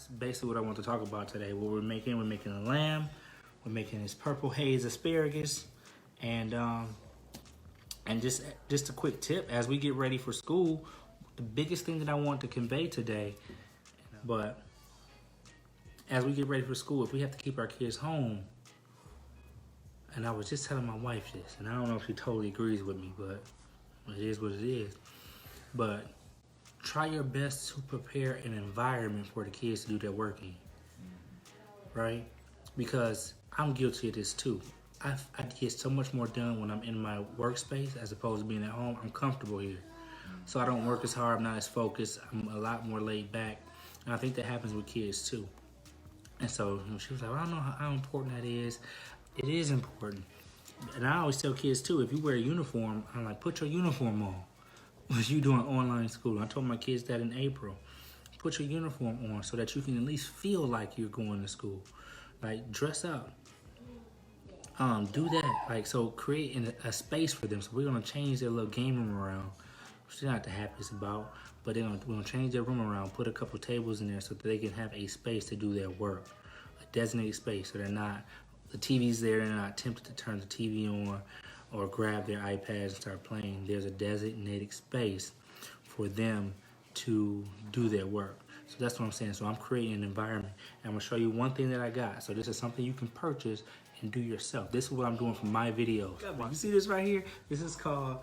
that's basically what I want to talk about today. What we're making a lamb, we're making this purple haze asparagus, and just a quick tip as we get ready for school. The biggest thing that I want to convey today, but as we get ready for school, if we have to keep our kids home, and I was just telling my wife this, and I don't know if she totally agrees with me, but it is what it is. But try your best to prepare an environment for the kids to do their work in, right? Because I'm guilty of this too. I get so much more done when I'm in my workspace as opposed to being at home. I'm comfortable here. So I don't work as hard, I'm not as focused, I'm a lot more laid back. And I think that happens with kids too. And so she was like, well, I don't know how important that is. It is important. And I always tell kids too, if you wear a uniform, I'm like, put your uniform on. When you doing online school. I told my kids that in April. Put your uniform on so that you can at least feel like you're going to school. Like, dress up. Do that. Like, so create a space for them. So we're gonna change their little game room around, which they're not the happiest about, but we're gonna change their room around, put a couple tables in there so that they can have a space to do their work, a designated space, so they're not, the TV's there, they're not tempted to turn the TV on or grab their iPads and start playing. There's a designated space for them to do their work. So that's what I'm saying. So I'm creating an environment. And I'm gonna show you one thing that I got. So this is something you can purchase and do yourself. This is what I'm doing for my videos. You see this right here? This is called,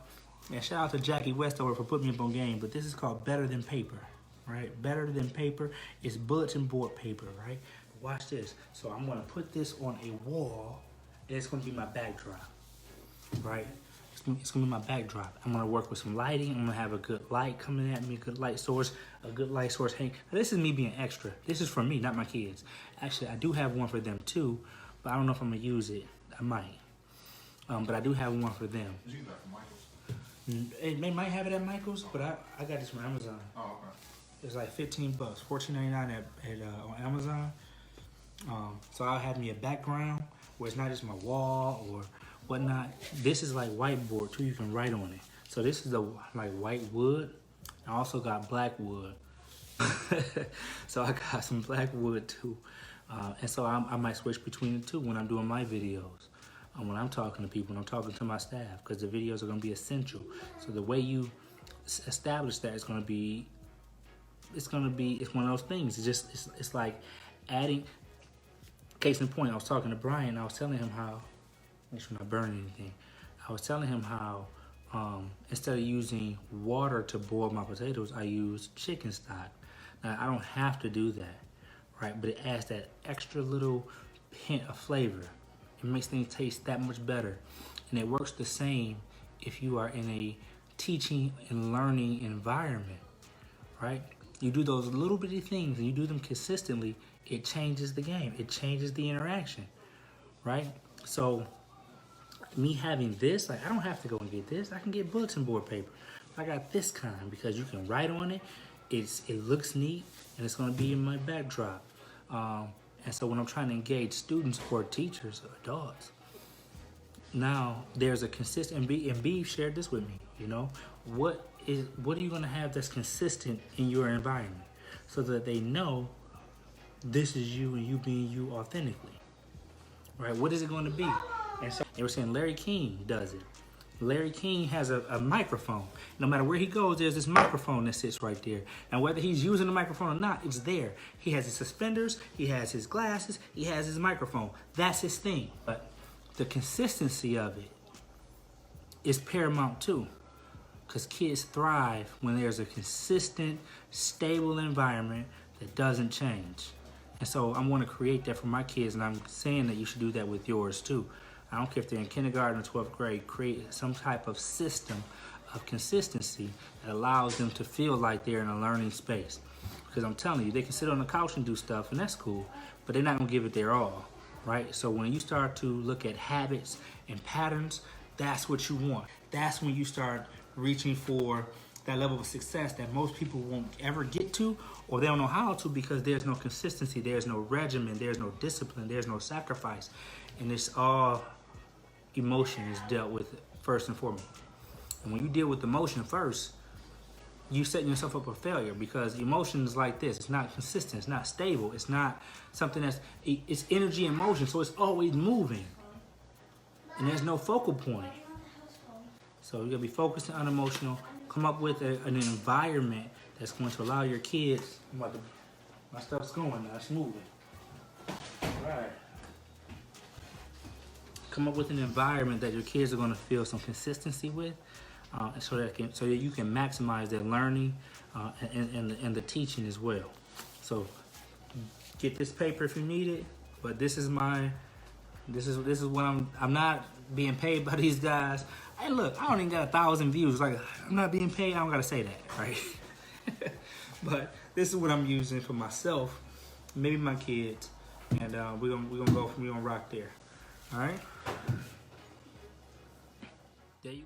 and shout out to Jackie Westover for putting me up on game, but this is called Better Than Paper, right? Better Than Paper is bulletin board paper, right? Watch this. So I'm gonna put this on a wall, and it's gonna be my backdrop, right? It's gonna be my backdrop. I'm gonna work with some lighting. I'm gonna have a good light coming at me, a good light source hanging. Now, this is me being extra. This is for me, not my kids. Actually, I do have one for them too, but I don't know if I'm gonna use it. I might. But I do have one for them. Did you get that from Michael's? They might have it at Michael's, but I got this from Amazon. Oh, okay. It's like $15, $14.99 on Amazon. So I'll have me a background where it's not just my wall or whatnot. This is like whiteboard too. You can write on it. So this is the like white wood. I also got black wood. So I got some black wood too. And so I might switch between the two when I'm doing my videos. When I'm talking to people, when I'm talking to my staff, because the videos are going to be essential. So the way you establish that is going to be, it's one of those things. It's like adding, case in point, I was talking to Brian, I was telling him how, make sure I'm not burning anything. I was telling him how instead of using water to boil my potatoes, I use chicken stock. Now, I don't have to do that, right? But it adds that extra little hint of flavor. It makes things taste that much better. And it works the same if you are in a teaching and learning environment, right? You do those little bitty things and you do them consistently, it changes the game. It changes the interaction, right? So me having this, like I don't have to go and get this. I can get bulletin board paper. I got this kind because you can write on it. It looks neat and it's gonna be in my backdrop. And so when I'm trying to engage students or teachers or adults, now there's a consistent, and B shared this with me, you know, what are you gonna have that's consistent in your environment so that they know this is you and you being you authentically, right? What is it gonna be? And so they were saying Larry King does it. Larry King has a microphone. No matter where he goes, there's this microphone that sits right there. And whether he's using the microphone or not, it's there. He has his suspenders, he has his glasses, he has his microphone. That's his thing. But the consistency of it is paramount too. Because kids thrive when there's a consistent, stable environment that doesn't change. And so I want to create that for my kids, and I'm saying that you should do that with yours too. I don't care if they're in kindergarten or 12th grade, create some type of system of consistency that allows them to feel like they're in a learning space. Because I'm telling you, they can sit on the couch and do stuff, and that's cool, but they're not gonna give it their all, right? So when you start to look at habits and patterns, that's what you want. That's when you start reaching for that level of success that most people won't ever get to, or they don't know how to because there's no consistency, there's no regimen, there's no discipline, there's no sacrifice, and it's all emotion is dealt with first and foremost. And when you deal with emotion first, you setting yourself up for failure, because emotions like this, it's not consistent, it's not stable, it's not something it's energy and motion, so it's always moving. And there's no focal point. So you gotta be focused and unemotional. Come up with an environment that's going to allow your kids. My stuff's going now, it's moving. Right. Come up with an environment that your kids are gonna feel some consistency with, so that you can maximize their learning and the teaching as well. So get this paper if you need it. But this is what I'm not being paid by these guys. Hey, look, I don't even got 1,000 views. Like, I'm not being paid. I don't gotta say that, right? But this is what I'm using for myself, maybe my kids, and we're gonna rock there. All right. There you.